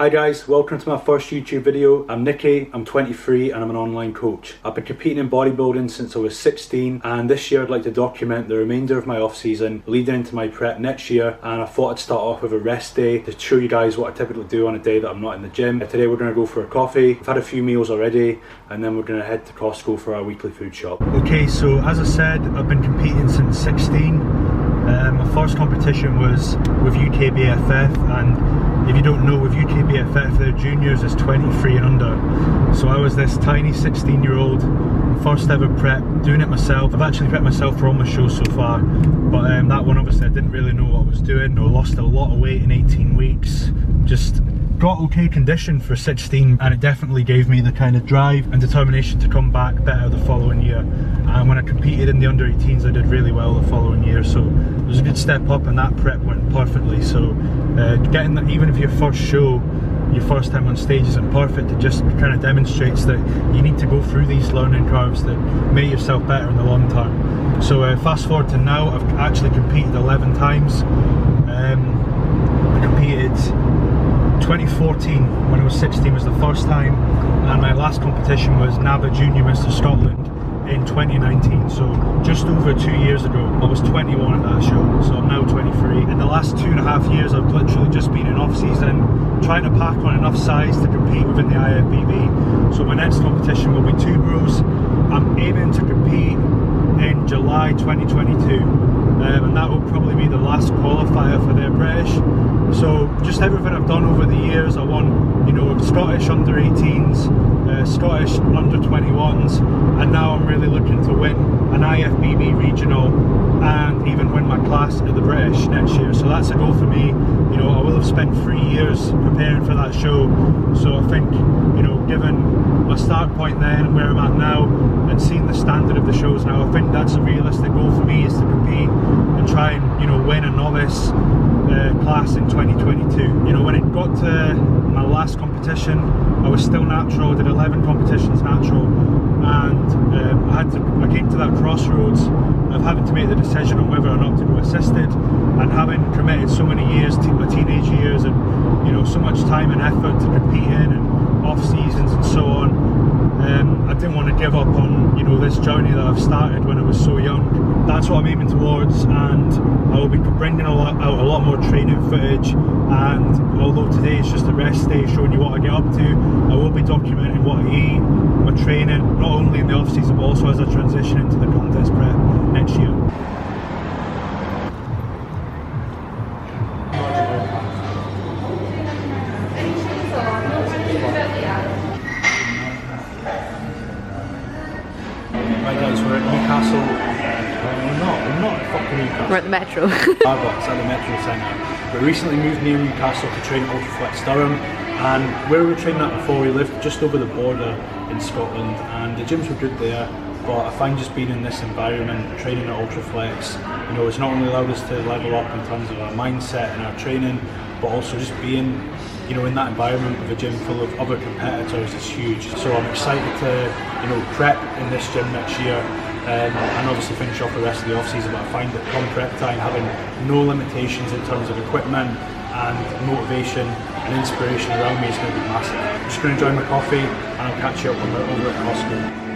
Hi guys, welcome to my first YouTube video. I'm Nicky, I'm 23 and I'm an online coach. I've been competing in bodybuilding since I was 16 and this year I'd like to document the remainder of my off season leading into my prep next year, and I thought I'd start off with a rest day to show you guys what I typically do on a day that I'm not in the gym. Today we're going to go for a coffee. I've had a few meals already and then we're going to head to Costco for our weekly food shop. Okay, so as I said, I've been competing since 16. My first competition was with UK BFF, and if you don't know, with UK BFF their juniors is 23 and under. So I was this tiny 16-year-old, first ever prep, doing it myself. I've actually prepped myself for all my shows so far, but that one obviously I didn't really know what I was doing. I lost a lot of weight in 18 weeks, just got okay condition for 16, and it definitely gave me the kind of drive and determination to come back better the following year. And when I competed in the under 18s I did really well the following year, so it was a good step up and that prep went perfectly. So getting that, even if your first show, your first time on stage isn't perfect, it just kind of demonstrates that you need to go through these learning curves that make yourself better in the long term. So fast forward to now, I've actually competed 11 times. I competed 2014 when I was 16 was the first time, and my last competition was NABA Junior Mr Scotland in 2019, so just over 2 years ago. I was 21 at that show, so I'm now 23. In the last 2.5 years I've literally just been in off season, trying to pack on enough size to compete within the IFBB. So my next competition will be 2 Bros. I'm aiming to compete in July 2022. And that will probably be the last qualifier for their British. So just everything I've done over the years, I won, you know, Scottish under 18s, Scottish under 21s, and now I'm really looking to win an IFBB regional and even win my class at the British next year. So that's a goal for me. You know, I will have spent 3 years preparing for that show, so I think, you know, given my start point then and where I'm at now and seeing the standard of the shows now, I think that's a realistic goal for me, is to compete and try and, you know, win a novice class in 2022. You know, when it got to my last competition, I was still natural. I did 11 competitions natural, and I came to that crossroads of having to make the decision on whether or not to go assisted, and having committed so many years to my teenage years and, you know, so much time and effort to compete in and off seasons and so on. I didn't want to give up on, you know, this journey that I've started when I was so young. That's what I'm aiming towards, and I will be bringing out a lot more training footage. And although today is just a rest day showing you what I get up to, I will be documenting what I eat, my training, not only in the off season but also as I transition into the contest prep next year. Right guys, we're at Newcastle. We're not at fucking Newcastle. We're at the Metro. It's at the Metro Centre. We recently moved near Newcastle to train at Ultraflex Durham, and where we were training at before, we lived just over the border in Scotland, and the gyms were good there, but I find just being in this environment, training at Ultraflex, you know, it's not only allowed us to level up in terms of our mindset and our training, but also just being, you know, in that environment with a gym full of other competitors is huge. So I'm excited to, you know, prep in this gym next year, and obviously finish off the rest of the off season. But I find that come prep time, having no limitations in terms of equipment and motivation and inspiration around me is going to be massive. I'm just going to enjoy my coffee and I'll catch you up when we're over at Costco.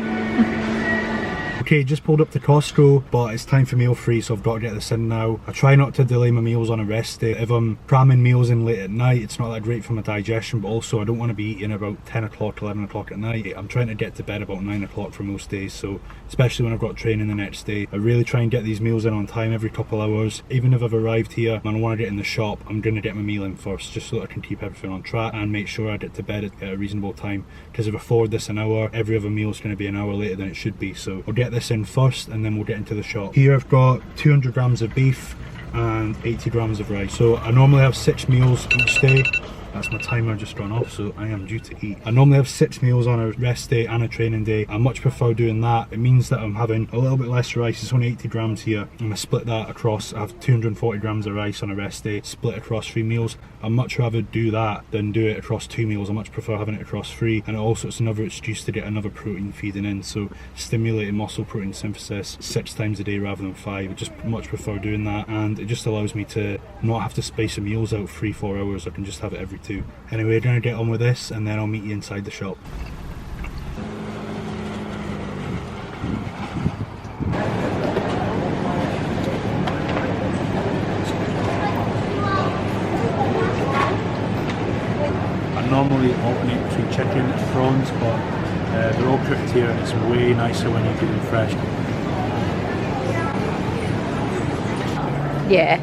Okay, just pulled up to Costco, but it's time for meal free, so I've got to get this in now. I try not to delay my meals on a rest day. If I'm cramming meals in late at night, it's not that great for my digestion, but also I don't want to be eating about 10 o'clock, 11 o'clock at night. I'm trying to get to bed about 9 o'clock for most days, so especially when I've got training the next day, I really try and get these meals in on time every couple hours. Even if I've arrived here and I want to get in the shop, I'm going to get my meal in first, just so that I can keep everything on track and make sure I get to bed at a reasonable time. Because if I forward this an hour, every other meal is going to be an hour later than it should be, so I'll get this in first and then we'll get into the shop. Here I've got 200 grams of beef and 80 grams of rice. So I normally have 6 meals each day. That's my timer just gone off, so I am due to eat. I normally have 6 meals on a rest day and a training day. I much prefer doing that. It means that I'm having a little bit less rice. It's only 80 grams here. I'm gonna split that across. I have 240 grams of rice on a rest day, split across 3 meals. I'd much rather do that than do it across 2 meals. I much prefer having it across 3. And also it's another excuse to get another protein feeding in. So stimulating muscle protein synthesis 6 times a day rather than 5. I just much prefer doing that. And it just allows me to not have to space the meals out 3-4 hours. I can just have it every to. Anyway, I'm gonna get on with this and then I'll meet you inside the shop. I normally alternate between chicken and prawns, but they're all cooked here and it's way nicer when you get them fresh. Yeah.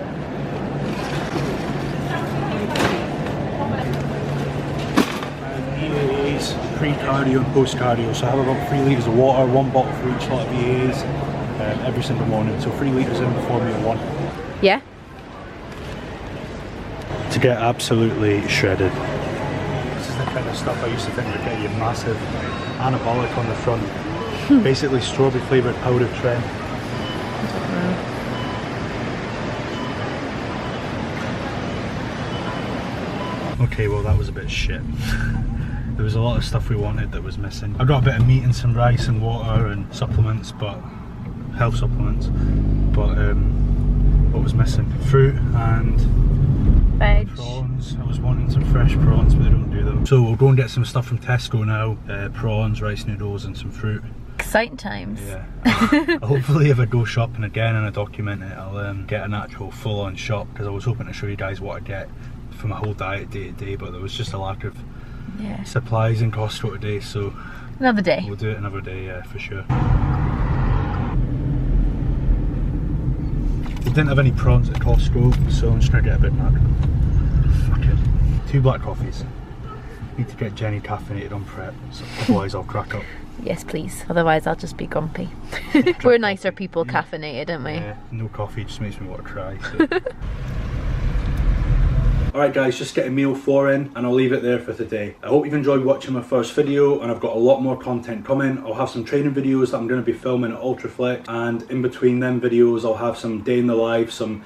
EAAs, pre-cardio and post-cardio, so I have about 3 litres of water, 1 bottle for each lot of EAAs every single morning, so 3 litres in before meal 1. Yeah? To get absolutely shredded. This is the kind of stuff I used to think would get you massive anabolic on the front. Basically strawberry flavoured powdered Tren. Okay, well that was a bit shit. There was a lot of stuff we wanted that was missing. I got a bit of meat and some rice and water and supplements, but health supplements. But what was missing? Fruit and Veg. prawns. I was wanting some fresh prawns, but they don't do them. So we'll go and get some stuff from Tesco now. Prawns, rice noodles and some fruit. Exciting times. Yeah. Hopefully if I go shopping again and I document it, I'll get an actual full-on shop, because I was hoping to show you guys what I get for my whole diet day to day, but there was just a lack of supplies in Costco today, so another day. We'll do it another day, yeah, for sure. We didn't have any prawns at Costco, so I'm just gonna get a Big Mac. Fuck it. 2 black coffees. Need to get Jenny caffeinated on prep, so otherwise I'll crack up. Yes, please. Otherwise, I'll just be grumpy. We're nicer people, caffeinated, aren't we? Yeah, no coffee just makes me want to cry. So. Alright guys, just getting meal 4 in and I'll leave it there for today. I hope you've enjoyed watching my first video, and I've got a lot more content coming. I'll have some training videos that I'm going to be filming at Ultraflex, and in between them videos I'll have some day in the life, some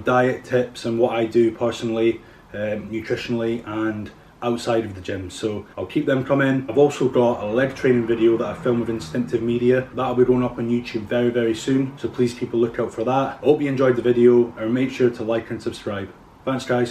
diet tips and what I do personally, nutritionally and outside of the gym, so I'll keep them coming. I've also got a leg training video that I filmed with Instinctive Media. That'll be going up on YouTube very, very soon, so please keep a lookout for that. I hope you enjoyed the video, and make sure to like and subscribe. Thanks guys.